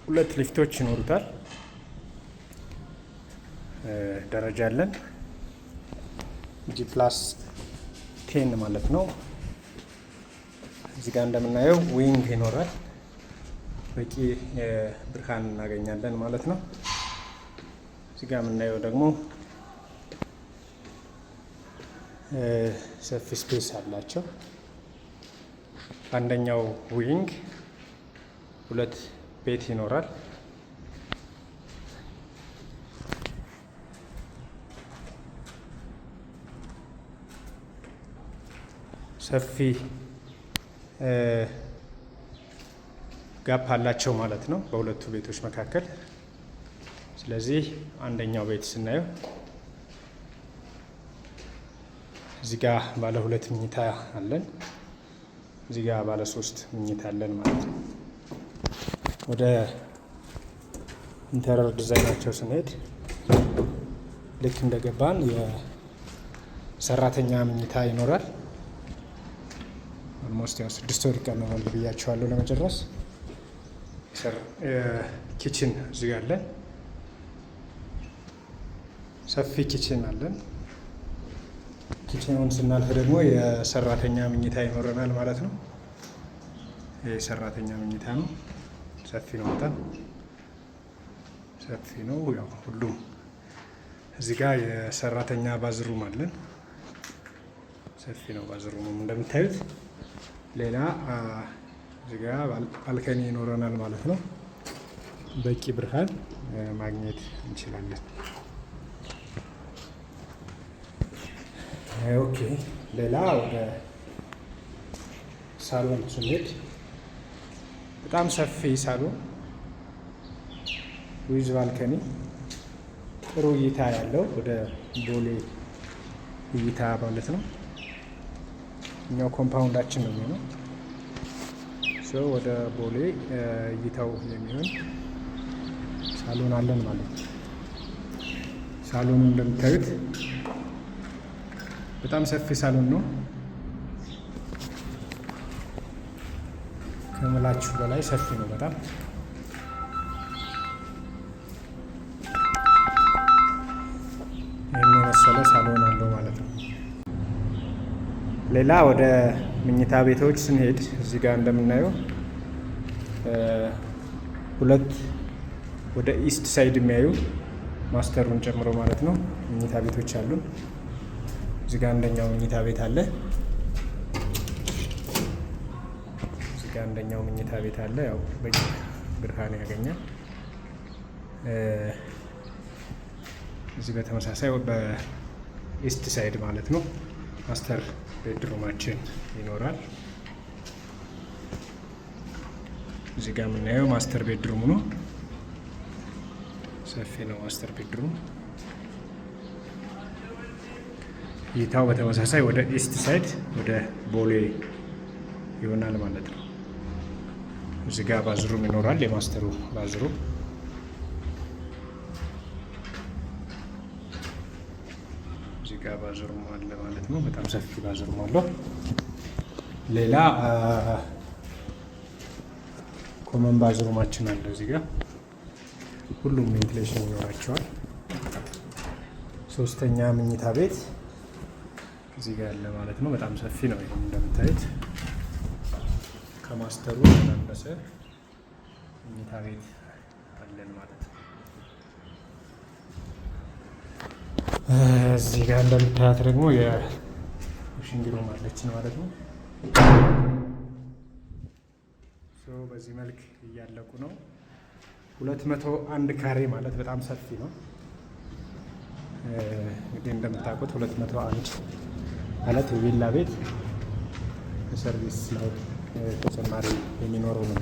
ሁለት ሊፍቶች ይኖሩታል። ደረጃ አለን። G+10 ማለት ነው። እዚህ ጋር እንደምናየው ዊንግ ይኖራል። በቂ ብርሃን እናገኛለን ማለት ነው። እዚህ ጋር የምናየው ደግሞ ሰፊ ስፔስ አላቸው። አንደኛው ዊንግ ሁለት ቤት ይኖራል። ሰፊ ጋፕ አላቸው ማለት ነው በሁለቱ ቤቶች መካከል። ስለዚህ አንደኛው ቤት ስናየው እዚህ ጋር ባለ 2 መኝታ አለን፣ እዚህ ጋር ባለ 3 መኝታ አለን ማለት ነው። ወደ ኢንተሪየር ዲዛይናቸው ስንሄድ ልክ እንደገባን የሰራተኛ መኝታ ይኖራል። ኦልሞስት ያው 6 ወር ይቀረናል ብያቸዋለሁ ለመጨረስ። ኪችን እዚህ ጋር አለን፣ ሰፊ ኪችን አለን። ኪችኑን ስናልፍ ደግሞ የሰራተኛ መኝታ ይኖረናል ማለት ነው። የሰራተኛ መኝታ ነው። ሰፊ ነው፣ በጣም ሰፊ ነው። ያው ሁሉም እዚህ ጋር የሰራተኛ ባዝሩም አለን። ሰፊ ነው ባዝሩም እንደምታዩት። ሌላ እዚህ ጋር ባልከኒ ይኖረናል ማለት ነው። በቂ ብርሃን ማግኘት እንችላለን። ኦኬ፣ ሌላ ወደ ሳሎን ስንሄድ በጣም ሰፊ ሳሎን ዊዝ ባልከኒ፣ ጥሩ እይታ ያለው ወደ ቦሌ እይታ ማለት ነው። እኛው ኮምፓውንዳችን ነው የሚሆነው። ወደ ቦሌ እይታው የሚሆን ሳሎን አለን ማለት ነው። ሳሎኑ እንደምታዩት በጣም ሰፊ ሳሎን ነው። ከምላችሁ በላይ ሰፊ ነው በጣም። ይህን የመሰለ ሳሎን አለው ማለት ነው። ሌላ ወደ መኝታ ቤቶች ስንሄድ እዚህ ጋር እንደምናየው ሁለት ወደ ኢስት ሳይድ የሚያዩ ማስተሩን ጨምሮ ማለት ነው መኝታ ቤቶች አሉ። እዚህ ጋር አንደኛው መኝታ ቤት አለ። እዚህ ጋር አንደኛው መኝታ ቤት አለ። ያው በቂ ብርሃን ያገኛል። እዚህ በተመሳሳይ በኢስት ሳይድ ማለት ነው ማስተር ቤድሩማችን ይኖራል። እዚህ ጋር የምናየው ማስተር ቤድሩም ነው። ሰፊ ነው ማስተር ቤድሩም። እይታው በተመሳሳይ ወደ ኢስት ሳይድ ወደ ቦሌ ይሆናል ማለት ነው። እዚህ ጋር ባዝሩም ይኖራል። የማስተሩ ባዝሩም እዚህ ጋር ባዝሩም አለ ማለት ነው። በጣም ሰፊ ባዝሩም አለው። ሌላ ኮመን ባዝሩማችን አለ። እዚህ ጋር ሁሉም ቬንቲሌሽን ይኖራቸዋል። ሶስተኛ መኝታ ቤት እዚህ ጋር ያለ ማለት ነው። በጣም ሰፊ ነው። ይሄም እንደምታዩት ከማስተሩ ያነሰ መኝታ ቤት አለን ማለት ነው። እዚህ ጋር እንደምታያት ደግሞ የዋሽንግ ሩም አለችን ማለት ነው። በዚህ መልክ እያለቁ ነው። 201 ካሬ ማለት በጣም ሰፊ ነው። እንግዲህ እንደምታውቁት 201 ማለት የቪላ ቤት ሰርቪስ ላይ ተጨማሪ የሚኖረው ነው።